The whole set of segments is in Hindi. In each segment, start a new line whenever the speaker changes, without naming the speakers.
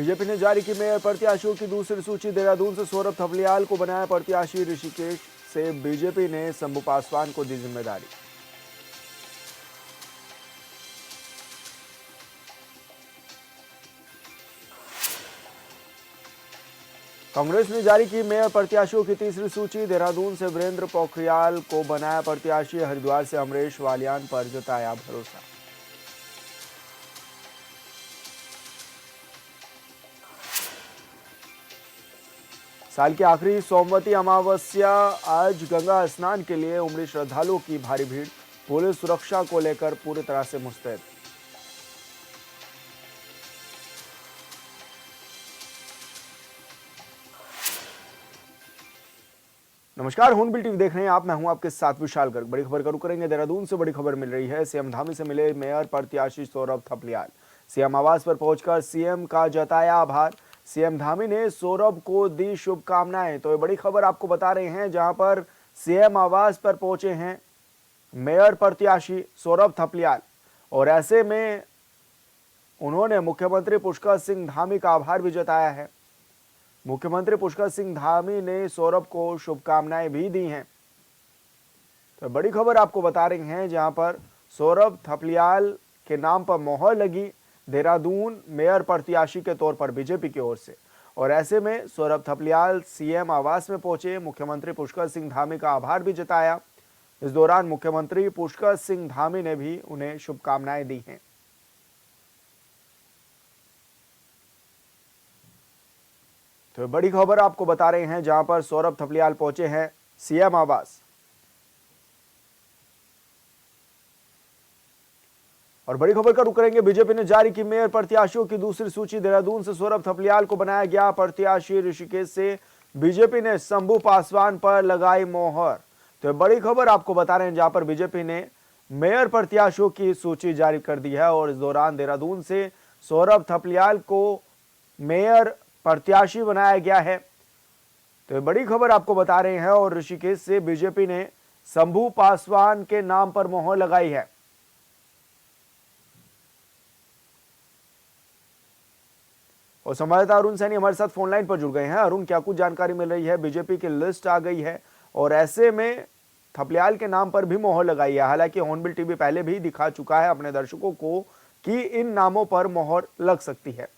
बीजेपी ने जारी की मेयर प्रत्याशियों की दूसरी सूची। देहरादून से सौरभ थपलियाल को बनाया प्रत्याशी। ऋषिकेश से बीजेपी ने शंभू पासवान को दी जिम्मेदारी। कांग्रेस ने जारी की मेयर प्रत्याशियों की तीसरी सूची। देहरादून से वीरेंद्र पोखरियाल को बनाया प्रत्याशी। हरिद्वार से अमरेश वालियान पर जताया भरोसा। साल की आखिरी सोमवती अमावस्या, आज गंगा स्नान के लिए उमड़ी श्रद्धालुओं की भारी भीड़। पुलिस सुरक्षा को लेकर पूरी तरह से मुस्तैद। नमस्कार, हून टीवी देख रहे हैं आप। मैं हूं आपके साथ विशाल गर्ग। बड़ी खबर का रुख करेंगे। देहरादून से बड़ी खबर मिल रही है। सीएम धामी से मिले मेयर प्रत्याशी सौरभ थपलियाल। सीएम आवास पर पहुंचकर सीएम का जताया आभार। सीएम धामी ने सौरभ को दी शुभकामनाएं। तो ये बड़ी खबर आपको बता रहे हैं, जहां पर सीएम आवास पर पहुंचे हैं मेयर प्रत्याशी सौरभ थपलियाल, और ऐसे में उन्होंने मुख्यमंत्री पुष्कर सिंह धामी का आभार भी जताया है। मुख्यमंत्री पुष्कर सिंह धामी ने सौरभ को शुभकामनाएं भी दी हैं। तो बड़ी खबर आपको बता रहे हैं, जहां पर सौरभ थपलियाल के नाम पर मोहर लगी देहरादून मेयर प्रत्याशी के तौर पर बीजेपी की ओर से। और ऐसे में सौरभ थपलियाल सीएम आवास में पहुंचे। मुख्यमंत्री पुष्कर सिंह धामी का आभार भी जताया। इस दौरान मुख्यमंत्री पुष्कर सिंह धामी ने भी उन्हें शुभकामनाएं दी हैं। तो बड़ी खबर आपको बता रहे हैं, जहां पर सौरभ थपलियाल पहुंचे हैं सीएम आवास। और बड़ी खबर का रुख करेंगे। बीजेपी ने जारी की मेयर प्रत्याशियों की दूसरी सूची। देहरादून से सौरभ थपलियाल को बनाया गया प्रत्याशी। ऋषिकेश से बीजेपी ने शंभू पासवान पर लगाई मोहर। तो बड़ी खबर आपको बता रहे हैं, जहां पर बीजेपी ने मेयर प्रत्याशियों की सूची जारी कर दी है। और इस दौरान देहरादून से सौरभ थपलियाल को मेयर प्रत्याशी बनाया गया है। तो बड़ी खबर आपको बता रहे हैं। और ऋषिकेश से बीजेपी ने शंभू पासवान के नाम पर मोहर लगाई है। और संवाददाता अरुण सैनी हमारे साथ फोन लाइन पर जुड़ गए हैं। अरुण, क्या कुछ जानकारी मिल रही है? बीजेपी की लिस्ट आ गई है और ऐसे में थपलियाल के नाम पर भी मोहर लगाई है। हालांकि हॉर्नबिल टीवी पहले भी दिखा चुका है अपने दर्शकों को कि इन नामों पर मोहर लग सकती है।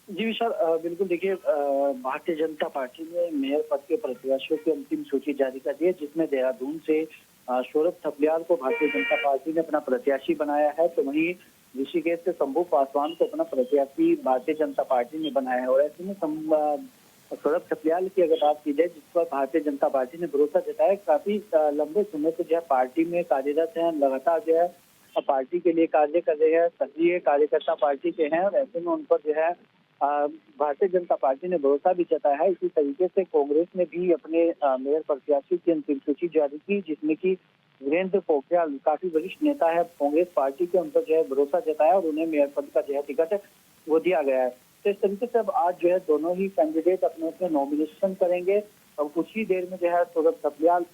जी विशाल, बिल्कुल देखिए, भारतीय जनता पार्टी ने मेयर पद के प्रत्याशियों की अंतिम सूची जारी कर दी है, जिसमें देहरादून से सौरभ थपलियाल को भारतीय जनता पार्टी ने अपना प्रत्याशी बनाया है। तो वहीं ऋषिकेश से शंभू पासवान को अपना प्रत्याशी भारतीय जनता पार्टी ने बनाया है। और ऐसे में सौरभ थपलियाल की अगर बात की जाए, जिस पर भारतीय जनता पार्टी ने भरोसा जताया, काफी लंबे समय से जो है पार्टी में कार्यरत है, लगातार जो है पार्टी के लिए कार्य कर रहे हैं, सक्रिय कार्यकर्ता पार्टी के हैं। और ऐसे में उन पर जो है भारतीय जनता पार्टी ने भरोसा भी जताया है। इसी तरीके से कांग्रेस ने भी अपने मेयर प्रत्याशी की अंतिम सूची जारी की, जिसमें कि वीरेंद्र पोखरियाल काफी वरिष्ठ नेता है कांग्रेस पार्टी के, उन पर जो है भरोसा जताया और उन्हें मेयर पद का जो है टिकट वो दिया गया है। तो इस तरीके से अब आज जो है दोनों ही कैंडिडेट अपने अपने नॉमिनेशन करेंगे। और कुछ ही देर में जो है सौरभ थपलियाल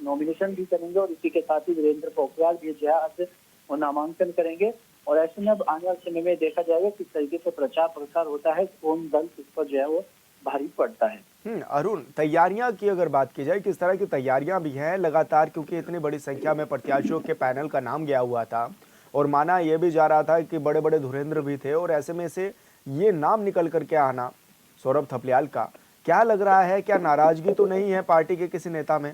नॉमिनेशन भी करेंगे और इसी के साथ ही वीरेंद्र पोखरियाल भी जो है आज नामांकन करेंगे। और ऐसे में अब आने वाले समय में देखा जाएगा किस तरीके से प्रचार प्रसार होता है, कौन दल किस पर जो है वो भारी पड़ता है।
अरुण, तैयारियां की अगर बात की जाए, किस तरह की तैयारियां भी हैं लगातार, क्योंकि इतनी बड़ी संख्या में प्रत्याशियों के पैनल का नाम गया हुआ था और माना यह भी जा रहा था कि बड़े बड़े धुरेंद्र भी थे, और ऐसे में से ये नाम निकल करके आना सौरभ थपलियाल का, क्या लग रहा है? क्या नाराजगी तो नहीं है पार्टी के किसी नेता में?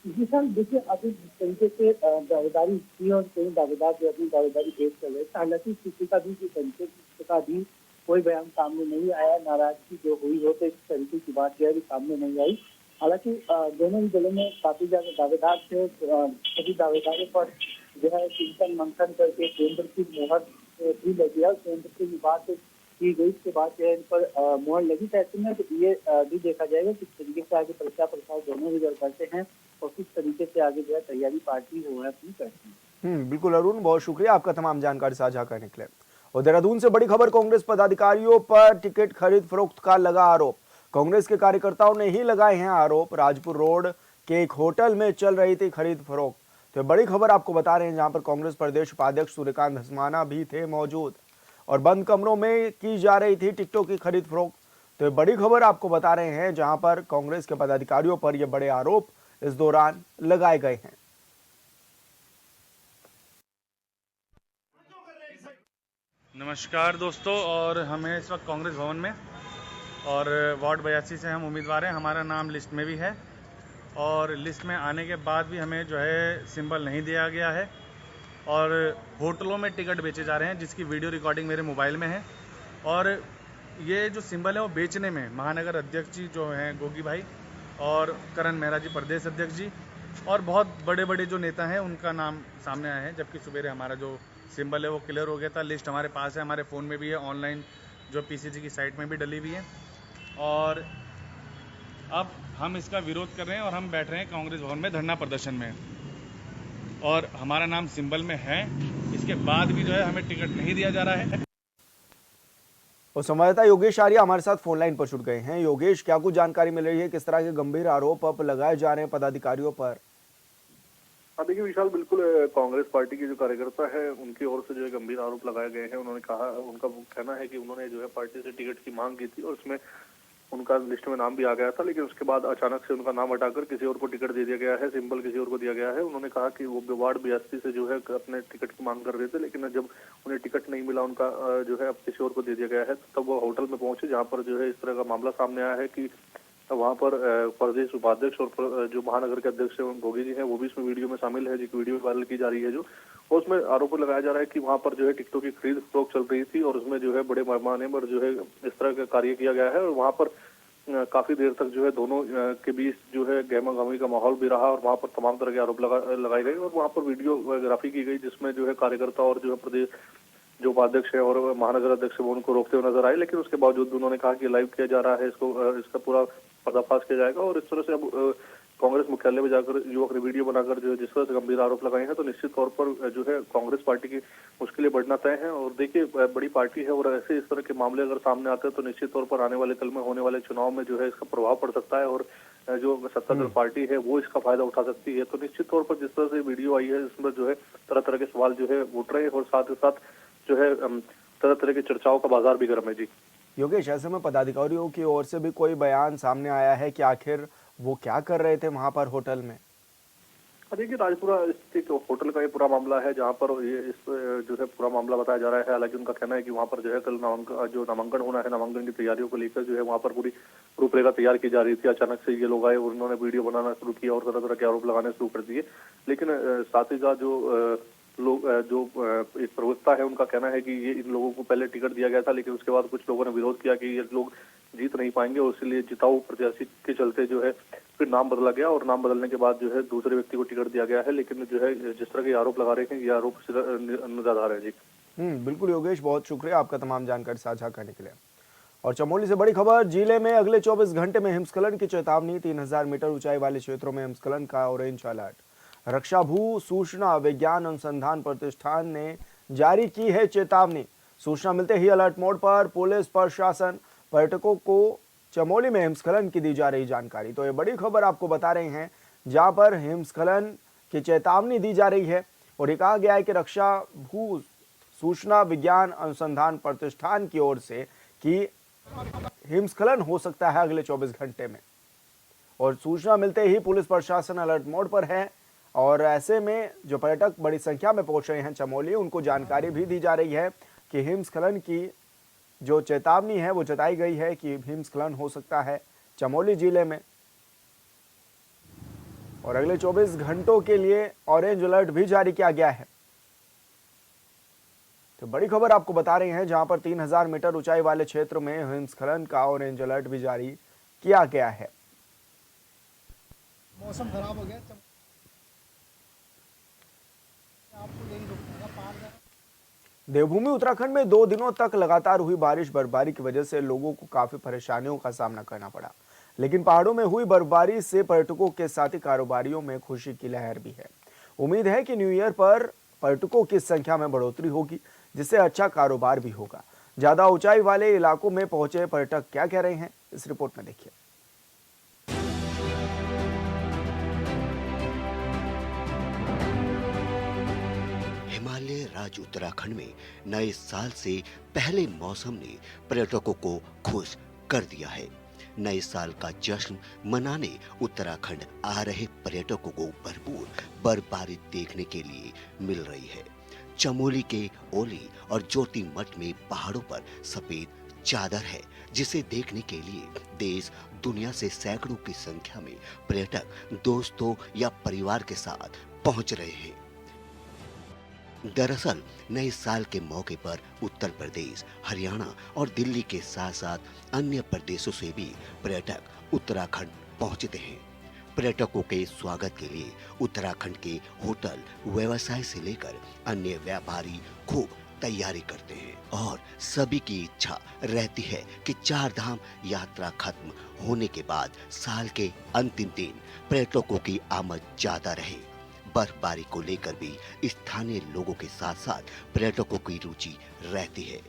जी सर, देखिए अभी जिस तरीके से दावेदारी की और कई दावेदार जो अपनी दावेदारी पेश कर रहे थे, हालांकि किसी का भी जिस तरीके का भी कोई बयान सामने नहीं आया। नाराजगी जो हुई हो तो इस तरीके की बात जो है सामने नहीं आई। हालांकि दोनों ही दलों में काफी ज्यादा दावेदार थे। सभी दावेदारों पर जो है चिंतन मंथन करके केंद्र की मोहर भी लगी है। केंद्र की बात की गई, इसके बाद जो है इन पर मोहर लगी। तो ऐसे में ये भी देखा जाएगा किस तरीके से आगे प्रचार प्रसार दोनों ही दल करते हैं और किस तरीके से आगे जो है तैयारी पार्टी जो है अपनी करती है।
बिल्कुल अरुण, बहुत शुक्रिया आपका तमाम जानकारी साझा करने के लिए। और देहरादून से बड़ी खबर। कांग्रेस पदाधिकारियों पर टिकट खरीद फरोख्त का लगा आरोप। कांग्रेस के कार्यकर्ताओं ने ही लगाए हैं आरोप। राजपुर रोड के एक होटल में चल रही थी खरीद फरोख्त। तो बड़ी खबर आपको बता रहे हैं, जहां पर कांग्रेस प्रदेश उपाध्यक्ष सूर्यकांत धस्माना भी थे मौजूद। और बंद कमरों में की जा रही थी टिकटों की खरीद फरोख्त। तो ये बड़ी खबर आपको बता रहे हैं, जहां पर कांग्रेस के पदाधिकारियों पर ये बड़े आरोप इस दौरान लगाए गए हैं।
नमस्कार दोस्तों, और हमें इस वक्त कांग्रेस भवन में और वार्ड 82 से हम उम्मीदवार हैं। हमारा नाम लिस्ट में भी है और लिस्ट में आने के बाद भी हमें जो है सिंबल नहीं दिया गया है और होटलों में टिकट बेचे जा रहे हैं, जिसकी वीडियो रिकॉर्डिंग मेरे मोबाइल में है। और ये जो सिंबल है वो बेचने में महानगर अध्यक्ष जी जो हैं गोगी भाई और करण मेहरा जी प्रदेश अध्यक्ष जी और बहुत बड़े बड़े जो नेता हैं उनका नाम सामने आया है। जबकि सुबह हमारा जो सिंबल है वो क्लियर हो गया था। लिस्ट हमारे पास है, हमारे फ़ोन में भी है, ऑनलाइन जो पीसीसी की साइट में भी डली हुई है। और अब हम इसका विरोध कर रहे हैं और हम बैठ रहे हैं कांग्रेस भवन में धरना प्रदर्शन में, और हमारा नाम सिंबल में है। इसके बाद भी जो है हमें टिकट नहीं दिया जा रहा है।
और संवाददाता योगेश आर्य हमारे साथ फोन लाइन पर जुड़ गए हैं। योगेश, क्या कुछ जानकारी मिल रही है, किस तरह के गंभीर आरोप अब लगाए जा रहे हैं पदाधिकारियों पर?
हाँ देखिए विशाल, बिल्कुल कांग्रेस पार्टी के जो कार्यकर्ता है उनकी ओर से जो है गंभीर आरोप लगाए गए हैं। उन्होंने कहा, उनका कहना है कि उन्होंने जो है पार्टी से टिकट की मांग की थी और उसमें उनका लिस्ट में नाम भी आ गया था, लेकिन उसके बाद अचानक से उनका नाम हटाकर किसी और को टिकट दे दिया गया है, सिंबल किसी और को दिया गया है। उन्होंने कहा कि वो वार्ड 82 से जो है अपने टिकट की मांग कर रहे थे, लेकिन जब उन्हें टिकट नहीं मिला उनका जो है अब किसी और को दे दिया गया है, तब वो होटल में पहुंचे, जहाँ पर जो है इस तरह का मामला सामने आया है कि वहाँ पर प्रदेश उपाध्यक्ष और जो महानगर के अध्यक्ष गोगी जी हैं वो भी इसमें वीडियो में शामिल है, जो वीडियो वायरल की जा रही है। जो उसमें आरोप लगाया जा रहा है कि वहाँ पर जो है टिकटों की खरीद फरोख्त चल रही थी और उसमें जो है बड़े पैमाने पर जो है इस तरह का कार्य किया गया है। और वहाँ पर काफी देर तक जो है दोनों के बीच जो है गहमा गहमी का माहौल भी रहा और वहाँ पर तमाम तरह के आरोप लगाए गए और वहाँ पर वीडियोग्राफी की गई, जिसमें जो है कार्यकर्ता और जो है प्रदेश जो उपाध्यक्ष है और महानगर अध्यक्ष है वो उनको रोकते हुए नजर आए। लेकिन उसके बावजूद उन्होंने कहा कि लाइव किया जा रहा है, इसका पूरा पर्दाफाश किया जाएगा। और इस तरह से अब कांग्रेस मुख्यालय में जाकर युवक ने वीडियो बनाकर जो है जिस तरह से गंभीर आरोप लगाए हैं, तो निश्चित तौर पर जो है कांग्रेस पार्टी की मुश्किलें बढ़ना तय है। और देखिए बड़ी पार्टी है और ऐसे इस तरह के मामले अगर सामने आते हैं तो निश्चित तौर पर आने वाले कल में होने वाले चुनाव में जो है इसका प्रभाव पड़ सकता है और जो सत्ताधारी पार्टी है वो इसका फायदा उठा सकती है। तो निश्चित तौर पर जिस तरह से वीडियो आई है इसमें जो है तरह तरह के सवाल जो है उठ रहे हैं और साथ ही साथ जो है तरह तरह की चर्चाओं का बाजार भी गर्म है। जी
योगेश, ऐसे में पदाधिकारियों की ओर से भी कोई बयान सामने आया है कि आखिर वो क्या कर रहे थे वहां पर होटल में?
देखिए राजपुरा स्थित होटल का ये पूरा मामला है, जहाँ पर ये इस जो है पूरा मामला बताया जा रहा है। हालांकि उनका कहना है कि वहाँ पर जो है कल नामांकन होना है, नामांकन की तैयारियों को लेकर जो है वहाँ पर पूरी रूपरेखा तैयार की जा रही थी। अचानक से ये लोग आए और उन्होंने वीडियो बनाना शुरू किया और तरह तरह के आरोप लगाने शुरू कर दिए। लेकिन साथ ही साथ जो एक प्रवक्ता है उनका कहना है कि ये इन लोगों को पहले टिकट दिया गया था, लेकिन उसके बाद कुछ लोगों ने विरोध किया कि ये लोग जीत नहीं पाएंगे और इसलिए जिताऊ प्रत्याशी के चलते जो है फिर नाम बदला गया और नाम बदलने के बाद जो है दूसरे व्यक्ति को टिकट दिया गया है। लेकिन जो है जिस तरह के आरोप लगा रहे हैं ये आरोप निराधार है। जी
बिल्कुल योगेश, बहुत शुक्रिया आपका तमाम जानकारी साझा करने के लिए। और चमोली से बड़ी खबर, जिले में अगले 24 घंटे में हिमस्खलन की चेतावनी। 3000 मीटर ऊंचाई वाले क्षेत्रों में हिमस्खलन का ऑरेंज अलर्ट रक्षा भू सूचना विज्ञान अनुसंधान प्रतिष्ठान ने जारी की है चेतावनी। सूचना मिलते ही अलर्ट मोड पर पुलिस प्रशासन, पर्यटकों को चमोली में हिमस्खलन की दी जा रही जानकारी। तो ये बड़ी खबर आपको बता रहे हैं, जहां पर हिमस्खलन की चेतावनी दी जा रही है और ये कहा गया है कि रक्षा भू सूचना विज्ञान अनुसंधान प्रतिष्ठान की ओर से कि हिमस्खलन हो सकता है अगले 24 घंटे में। और सूचना मिलते ही पुलिस प्रशासन अलर्ट मोड पर है और ऐसे में जो पर्यटक बड़ी संख्या में पहुंच रहे हैं चमोली, उनको जानकारी भी दी जा रही है कि हिमस्खलन की जो चेतावनी है वो जताई गई है कि हिमस्खलन हो सकता है चमोली जिले में और अगले 24 घंटों के लिए ऑरेंज अलर्ट भी जारी किया गया है। तो बड़ी खबर आपको बता रहे हैं, जहां पर 3000 मीटर ऊंचाई वाले क्षेत्र में हिमस्खलन का ऑरेंज अलर्ट भी जारी किया गया है।
मौसम खराब हो गया,
देवभूमि उत्तराखंड में 2 दिनों तक लगातार हुई बारिश बर्फबारी की वजह से लोगों को काफी परेशानियों का सामना करना पड़ा। लेकिन पहाड़ों में हुई बर्फबारी से पर्यटकों के साथ ही कारोबारियों में खुशी की लहर भी है। उम्मीद है कि न्यू ईयर पर पर्यटकों की संख्या में बढ़ोतरी होगी, जिससे अच्छा कारोबार भी होगा। ज्यादा ऊंचाई वाले इलाकों में पहुंचे पर्यटक क्या कह रहे हैं, इस रिपोर्ट में देखिए।
हिमालय
आज उत्तराखंड में नए साल से पहले मौसम ने पर्यटकों को खुश कर दिया है। नए साल का जश्न मनाने उत्तराखंड आ रहे पर्यटकों को भरपूर बर्फबारी देखने के लिए मिल रही है। चमोली के ओली और जोशीमठ में पहाड़ों पर सफेद चादर है, जिसे देखने के लिए देश दुनिया से सैकड़ों की संख्या में पर्यटक दोस्तों या परिवार के साथ पहुंच रहे हैं। दरअसल नए साल के मौके पर उत्तर प्रदेश, हरियाणा और दिल्ली के साथ साथ अन्य प्रदेशों से भी पर्यटक उत्तराखंड पहुंचते हैं। पर्यटकों के स्वागत के लिए उत्तराखंड के होटल व्यवसाय से लेकर अन्य व्यापारी खूब तैयारी करते हैं और सभी की इच्छा रहती है कि चार धाम यात्रा खत्म होने के बाद साल के अंतिम दिन पर्यटकों की आमद ज्यादा रहे। बर्फबारी को लेकर भी स्थानीय लोगों के साथ साथ पर्यटकों की रुचि रहती है।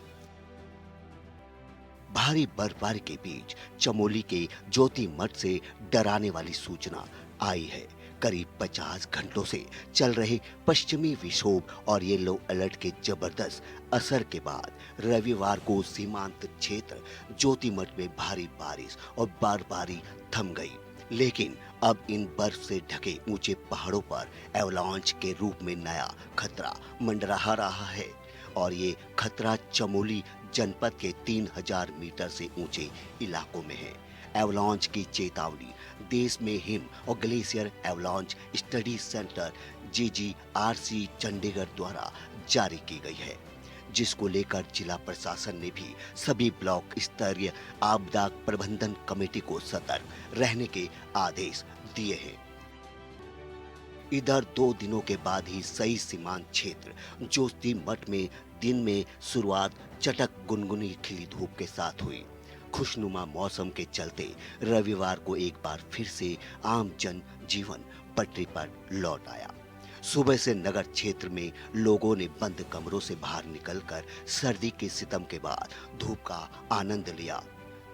भारी बर्फबारी के बीच चमोली के जोशीमठ से डराने वाली सूचना आई है। करीब 50 घंटों से चल रहे पश्चिमी विक्षोभ और येलो अलर्ट के जबरदस्त असर के बाद रविवार को सीमांत क्षेत्र जोशीमठ में भारी बारिश और बर्फबारी थम गई, लेकिन अब इन बर्फ से ढके ऊंचे पहाड़ों पर एवलांच के रूप में नया खतरा मंडरा रहा है और ये खतरा चमोली जनपद के 3000 मीटर से ऊंचे इलाकों में है। एवलांच की चेतावनी देश में हिम और glacier avalanche study centre GGRC Chandigarh द्वारा जारी की गई है, जिसको लेकर जिला प्रशासन ने भी सभी ब्लॉक स्तरीय आपदा प्रबंधन कमेटी को सतर्क रहने के आदेश दिए हैं। इधर 2 दिनों के बाद ही सही सीमांत क्षेत्र जोशीमठ में दिन में शुरुआत चटक गुनगुनी खिली धूप के साथ हुई। खुशनुमा मौसम के चलते रविवार को एक बार फिर से आम जन जीवन पटरी पर लौट आया। सुबह से नगर क्षेत्र में लोगों ने बंद कमरों से बाहर निकलकर सर्दी के सितम के बाद धूप का आनंद लिया,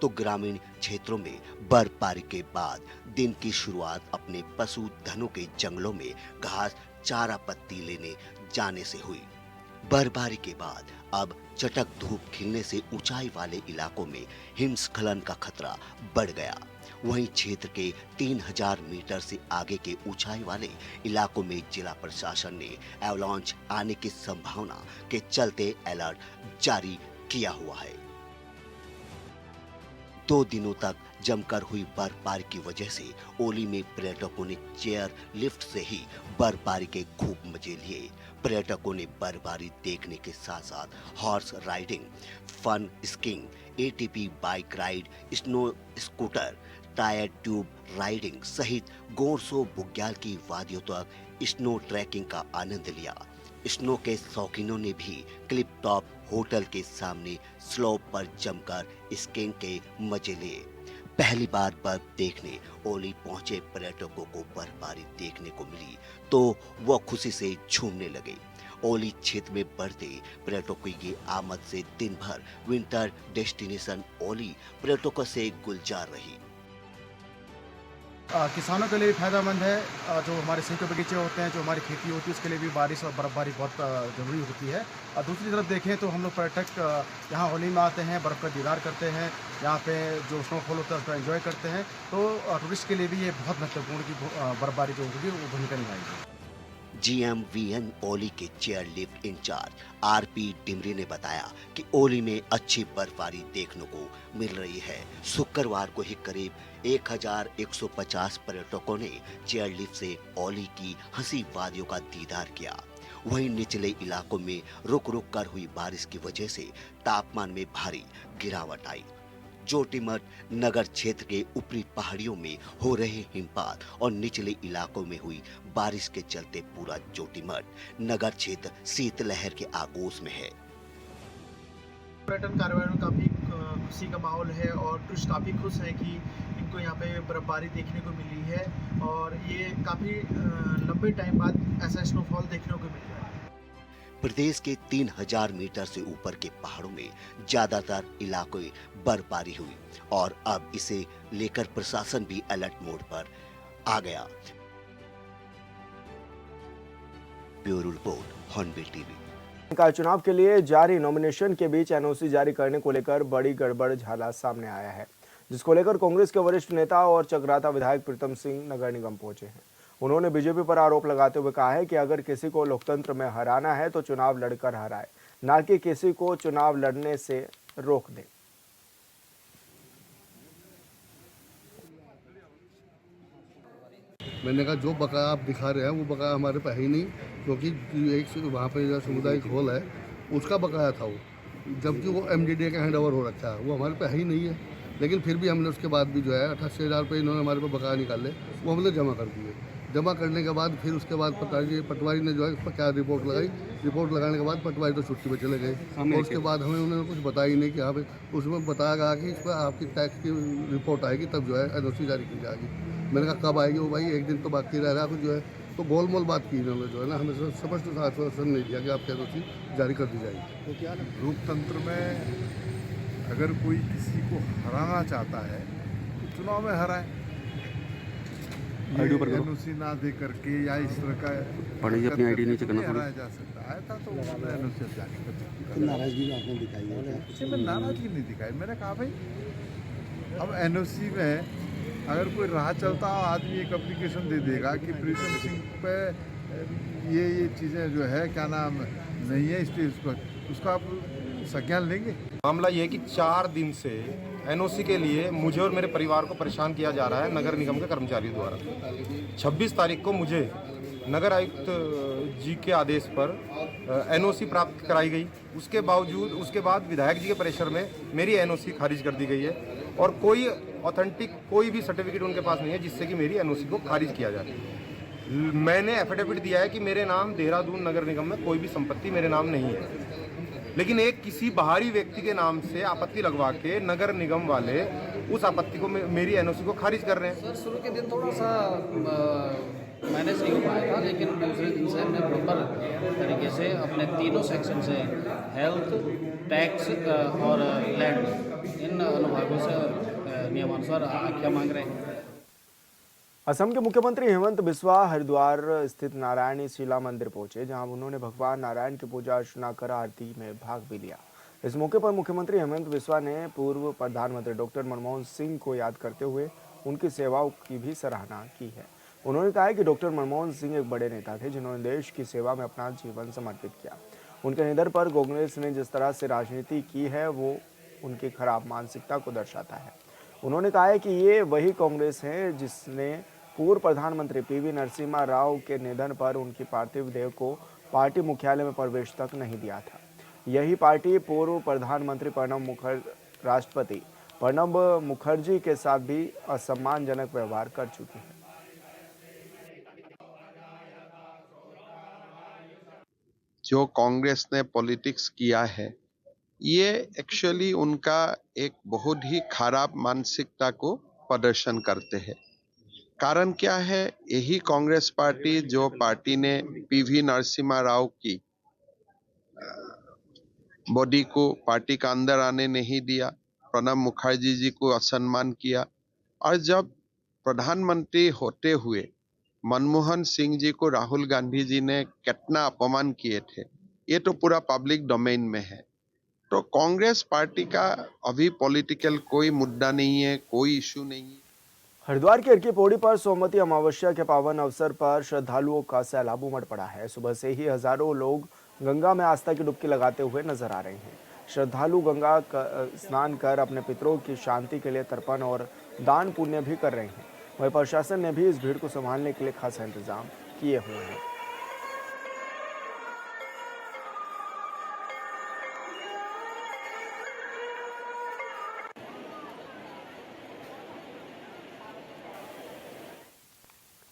तो ग्रामीण क्षेत्रों में बर्फबारी के बाद दिन की शुरुआत अपने पशुधनों के जंगलों में घास चारा पत्ती लेने जाने से हुई। बर्फबारी के बाद अब चटक धूप खिलने से ऊंचाई वाले इलाकों में हिमस्खलन का खतरा बढ़ गया। वहीं क्षेत्र के 3000 मीटर से आगे के ऊंचाई वाले इलाकों में जिला प्रशासन ने एवलांच आने की संभावना के चलते अलर्ट जारी किया हुआ है। 2 दिनों तक जमकर हुई बर्फबारी की वजह से ओली में पर्यटकों ने चेयर लिफ्ट से ही बर्फबारी के खूब मजे लिए। पर्यटकों ने बर्फबारी देखने के साथ साथ horse riding, fun skiing, ATV bike ride, snow scooter, tyre tube riding सहित गोरसो बुग्याल की वादियों तक स्नो ट्रैकिंग का आनंद लिया। स्नो के शौकीनों ने भी क्लिप टॉप होटल के सामने स्लोप पर जमकर स्कीइंग के मजे लिए। पहली बार बर्फ देखने ओली पहुंचे पर्यटकों को बर्फबारी देखने को मिली तो वो खुशी से झूमने लगे। ओली क्षेत्र में बढ़ते पर्यटकों की आमद से दिन भर विंटर डेस्टिनेशन ओली पर्यटकों से गुलजार रही।
किसानों के लिए भी फायदेमंद है। जो हमारे सेब के बगीचे होते हैं, जो हमारी खेती होती है, उसके लिए भी बारिश और बर्फबारी बहुत ज़रूरी होती है। और दूसरी तरफ देखें तो हम लोग पर्यटक यहाँ होली में आते हैं, बर्फ़ का दीदार करते हैं, यहाँ पे जो स्नोफॉल होता है उसको एंजॉय करते हैं। तो टूरिस्ट के लिए भी ये बहुत महत्वपूर्ण की बर्फबारी जो होगी वो भूमिका निभाएगी।
GMVN ओली के चेयरलिफ्ट इंचार्ज RP डिमरी ने बताया कि ओली में अच्छी बर्फबारी देखने को मिल रही है। शुक्रवार को ही करीब 1150 पर्यटकों ने चेयरलिफ्ट से ओली की हंसी वादियों का दीदार किया। वहीं निचले इलाकों में रुक रुक कर हुई बारिश की वजह से तापमान में भारी गिरावट आई। जोशीमठ नगर क्षेत्र के ऊपरी पहाड़ियों में हो रहे हिमपात और निचले इलाकों में हुई बारिश के चलते पूरा जोशीमठ नगर क्षेत्र शीतलहर के आगोश में है।
पर्यटन कार्यालय में काफ़ी खुशी का माहौल है और टूरिस्ट काफ़ी खुश हैं कि इनको यहाँ पे बर्फबारी देखने को मिली है और ये काफ़ी लंबे टाइम बाद ऐसा स्नोफॉल देखने को मिल रहा है।
प्रदेश के 3000 मीटर से ऊपर के पहाड़ों में ज्यादातर इलाकों में बर्फबारी हुई और अब इसे लेकर प्रशासन भी अलर्ट मोड पर आ गया। Bureau report hornbill TV.
का चुनाव के लिए जारी नॉमिनेशन के बीच एनओसी जारी करने को लेकर बड़ी गड़बड़ झाला सामने आया है, जिसको लेकर कांग्रेस के वरिष्ठ नेता और चकराता विधायक प्रीतम सिंह नगर निगम पहुंचे हैं। उन्होंने बीजेपी पर आरोप लगाते हुए कहा है कि अगर किसी को लोकतंत्र में हराना है तो चुनाव लड़कर हराए, न कि किसी को चुनाव लड़ने से रोक दे।
मैंने कहा जो बकाया आप दिखा रहे हैं वो बकाया हमारे पास है ही नहीं, क्योंकि एक वहाँ पे जो सामुदायिक हॉल है उसका बकाया था वो, जबकि वो एमडीडीए का हैंड ओवर हो रखा है, वो हमारे पास है ही नहीं है। लेकिन फिर भी हमने उसके बाद भी जो है 88,000 रुपये इन्होंने हमारे पास बकाया निकाले, वो हमने जमा कर दिए। जमा करने के बाद फिर उसके बाद पटवारी ने जो है उस पर क्या रिपोर्ट लगाई, रिपोर्ट लगाने के बाद पटवारी तो छुट्टी पे चले गए और उसके बाद हमें उन्होंने कुछ बताया ही नहीं कि हाँ भाई उसमें बताया गया कि इस पर आपकी टैक्स की रिपोर्ट आएगी तब जो है एनओसी जारी की जाएगी। मैंने कहा कब आएगी वो भाई, एक दिन तो बाकी रह रहा है, कुछ जो है तो गोलमोल बात की इन्होंने जो है ना, हमें स्पष्ट आश्वासन नहीं दिया कि आपकी एनओसी जारी कर दी जाएगी।
तो क्या
लोकतंत्र में अगर कोई किसी को हराना चाहता है तो चुनाव में हराए, एनओसी ना दे करके या इस तरह का अपनी आईडी नीचे करना हराया जा सकता है था, तो उन्होंने एनओसी जारी कर दी।
नाराजगी आपने दिखाई है?
मैं नाराजगी नहीं दिखाई, मैंने कहा भाई अब एनओसी में अगर कोई राह चलता आदमी एक एप्लीकेशन दे देगा कि प्रीतम सिंह पे ये चीज़ें जो है क्या नाम नहीं है इसलिए उसका आप संज्ञान लेंगे।
मामला ये है कि 4 दिन से एनओसी के लिए मुझे और मेरे परिवार को परेशान किया जा रहा है नगर निगम के कर्मचारियों द्वारा। 26 तारीख को मुझे नगर आयुक्त जी के आदेश पर एनओसी प्राप्त कराई गई, उसके बाद विधायक जी के प्रेशर में मेरी एनओसी खारिज कर दी गई है और कोई ऑथेंटिक कोई भी सर्टिफिकेट उनके पास नहीं है जिससे कि मेरी एनओसी को खारिज किया जाए। मैंने एफिडेविट दिया है कि मेरे नाम देहरादून नगर निगम में कोई भी संपत्ति मेरे नाम नहीं है, लेकिन एक किसी बाहरी व्यक्ति के नाम से आपत्ति लगवा के नगर निगम वाले उस आपत्ति को मेरी एनओसी को खारिज कर रहे हैं।
शुरू के दिन थोड़ा सा मैनेज नहीं हो पाया था, लेकिन दूसरे दिन से हमने प्रॉपर तरीके से अपने तीनों सेक्शन से हेल्थ, टैक्स और लैंड इन अनुभागों से नियमानुसार आज्ञा मांग रहे हैं।
असम के मुख्यमंत्री हेमंत बिस्वा हरिद्वार स्थित नारायणी शिला मंदिर पहुंचे, जहां उन्होंने भगवान नारायण की पूजा अर्चना कर आरती में भाग भी लिया। इस मौके पर मुख्यमंत्री हेमंत बिस्वा ने पूर्व प्रधानमंत्री डॉक्टर मनमोहन सिंह को याद करते हुए उनकी सेवाओं की भी सराहना की है। उन्होंने कहा कि डॉक्टर मनमोहन सिंह एक बड़े नेता थे जिन्होंने देश की सेवा में अपना जीवन समर्पित किया। उनके निधन पर कांग्रेस ने जिस तरह से राजनीति की है वो उनकी खराब मानसिकता को दर्शाता है। उन्होंने कहा है कि ये वही कांग्रेस है जिसने पूर्व प्रधानमंत्री पीवी नरसिम्हा राव के निधन पर उनकी पार्थिव देह को पार्टी मुख्यालय में प्रवेश तक नहीं दिया था। यही पार्टी पूर्व प्रधानमंत्री राष्ट्रपति प्रणब मुखर्जी के साथ भी असम्मानजनक व्यवहार कर चुकी है।
जो कांग्रेस ने पॉलिटिक्स किया है ये एक्चुअली उनका एक बहुत ही खराब मानसिकता को प्रदर्शन करते हैं। कारण क्या है, यही कांग्रेस पार्टी जो पार्टी ने पीवी नरसिम्हा राव की बॉडी को पार्टी का अंदर आने नहीं दिया, प्रणब मुखर्जी जी को असम्मान किया और जब प्रधानमंत्री होते हुए मनमोहन सिंह जी को राहुल गांधी जी ने कितना अपमान किए थे ये तो पूरा पब्लिक डोमेन में है। तो कांग्रेस पार्टी का अभी पॉलिटिकल कोई मुद्दा नहीं है, कोई इशू नहीं है।
हरिद्वार के इरकी पौड़ी पर सोमवती अमावस्या के पावन अवसर पर श्रद्धालुओं का सैलाब उमड़ पड़ा है। सुबह से ही हजारों लोग गंगा में आस्था की डुबकी लगाते हुए नजर आ रहे हैं। श्रद्धालु गंगा स्नान कर अपने पितरों की शांति के लिए तर्पण और दान पुण्य भी कर रहे हैं। वहीं प्रशासन ने भी इस भीड़ को संभालने के लिए खासा इंतजाम किए हुए हैं।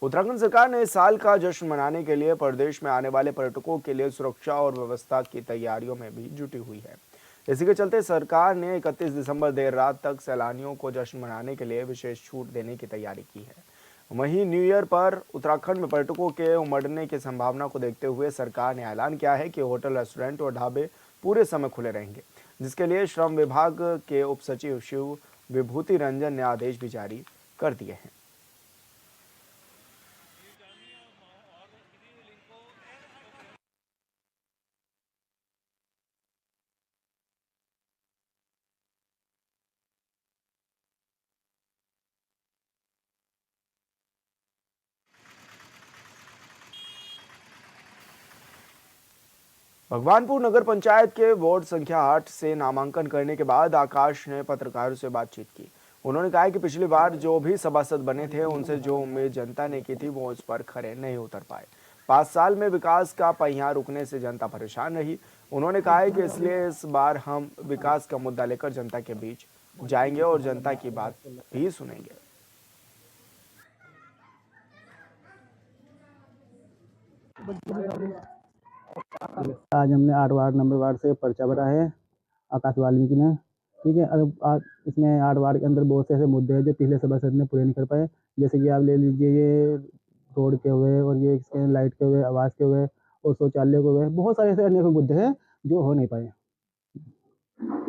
उत्तराखंड सरकार ने इस साल का जश्न मनाने के लिए प्रदेश में आने वाले पर्यटकों के लिए सुरक्षा और व्यवस्था की तैयारियों में भी जुटी हुई है। इसी के चलते सरकार ने 31 दिसंबर देर रात तक सैलानियों को जश्न मनाने के लिए विशेष छूट देने की तैयारी की है। वहीं न्यू ईयर पर उत्तराखंड में पर्यटकों के उमड़ने की संभावना को देखते हुए सरकार ने ऐलान किया है कि होटल, रेस्टोरेंट और ढाबे पूरे समय खुले रहेंगे, जिसके लिए श्रम विभाग के उप सचिव शिव विभूति रंजन ने आदेश भी जारी कर दिए हैं। भगवानपुर नगर पंचायत के वार्ड संख्या 8 से नामांकन करने के बाद आकाश ने पत्रकारों से बातचीत की। उन्होंने कहा कि पिछली बार जो भी सभासद बने थे उनसे जो उम्मीद जनता ने की थी वो उस पर खरे नहीं उतर पाए। 5 साल में विकास का पहिया रुकने से जनता परेशान रही। उन्होंने कहा है कि इसलिए इस बार हम विकास का मुद्दा लेकर जनता के बीच जाएंगे और जनता की बात भी सुनेंगे।
आज हमने 8 वार्ड नंबर वार्ड से पर्चा भरा है आकाश वाल्मीकि ने। ठीक है, अब इसमें 8 वार्ड के अंदर बहुत से ऐसे मुद्दे हैं जो पिछले सभासद ने पूरे नहीं कर पाए। जैसे कि आप ले लीजिए ये रोड के हुए और ये इसके लाइट के हुए, आवास के हुए और शौचालय के हुए, बहुत सारे ऐसे अन्य मुद्दे हैं जो हो नहीं पाए।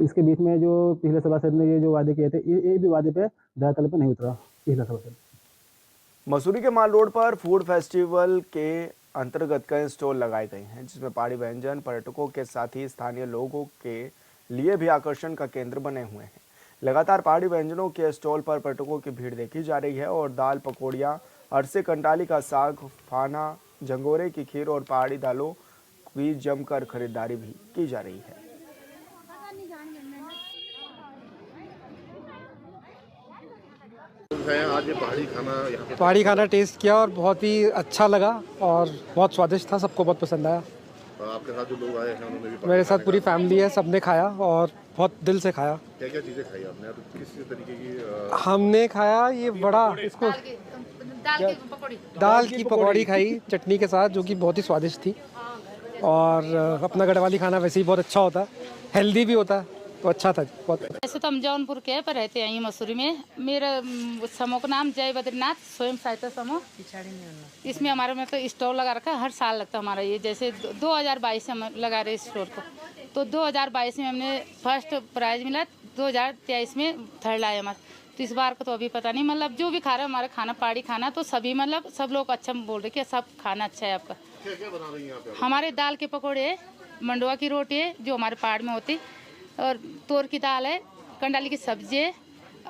इसके बीच में जो पिछले सभासद ने ये जो वादे किए थे, ये भी वादे पे धरातल पे नहीं उतरा पिछला सभासद।
मसूरी के माल रोड पर फूड फेस्टिवल के अंतर्गत कई स्टॉल लगाए गए हैं जिसमें पहाड़ी व्यंजन पर्यटकों के साथ ही स्थानीय लोगों के लिए भी आकर्षण का केंद्र बने हुए हैं। लगातार पहाड़ी व्यंजनों के स्टॉल पर पर्यटकों की भीड़ देखी जा रही है और दाल पकौड़ियाँ, अरसे कंटाली का साग, फाना, जंगोरे की खीर और पहाड़ी दालों की जमकर खरीदारी भी की जा रही है।
आज ये
पहाड़ी खाना टेस्ट किया और बहुत ही अच्छा लगा और बहुत स्वादिष्ट था, सबको बहुत पसंद आया।
आपके साथ जो लोग आए हैं उन्होंने भी
मेरे साथ पूरी फैमिली है, सबने खाया और बहुत दिल से खाया।
क्या क्या चीज़ें खाई आपने? किस तरीके की?
हमने खाया ये बड़ा इसको दाल की पकौड़ी खाई चटनी के साथ, जो कि बहुत ही स्वादिष्ट थी। और अपना गढ़वाली खाना वैसे ही बहुत अच्छा होता है, हेल्दी भी होता है, तो अच्छा था बहुत।
वैसे तो हम जौनपुर के पर रहते हैं, यहीं मसूरी में। मेरा समूह का नाम जय बद्रीनाथ स्वयं सहायता समूह। इसमें हमारे में तो स्टॉल लगा रखा है, हर साल लगता है हमारा ये। जैसे 2022 से हम लगा रहे स्टोर को, तो 2022 में हमने फर्स्ट प्राइज मिला, 2023 में थर्ड आया हमारा। तो इस बार का तो अभी पता नहीं, मतलब जो भी खा रहे हैं हमारा खाना पहाड़ी खाना, तो सभी मतलब सब लोग अच्छा बोल रहे कि सब खाना अच्छा है आपका।
क्या बना रही हैं आप?
हमारे दाल के पकौड़े, मंडुआ की रोटी है जो हमारे पहाड़ में होती, और तोर की दाल है, कंडाली की सब्जी है।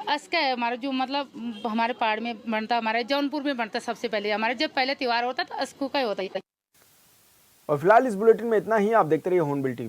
अस्का है हमारा जो मतलब हमारे पहाड़ में बनता, हमारे जौनपुर में बनता सबसे पहले। हमारे जब पहले त्यौहार होता तो अस्कू का ही होता ही।
और फिलहाल इस बुलेटिन में इतना ही। आप देखते रहिए हॉर्नबिल टीवी।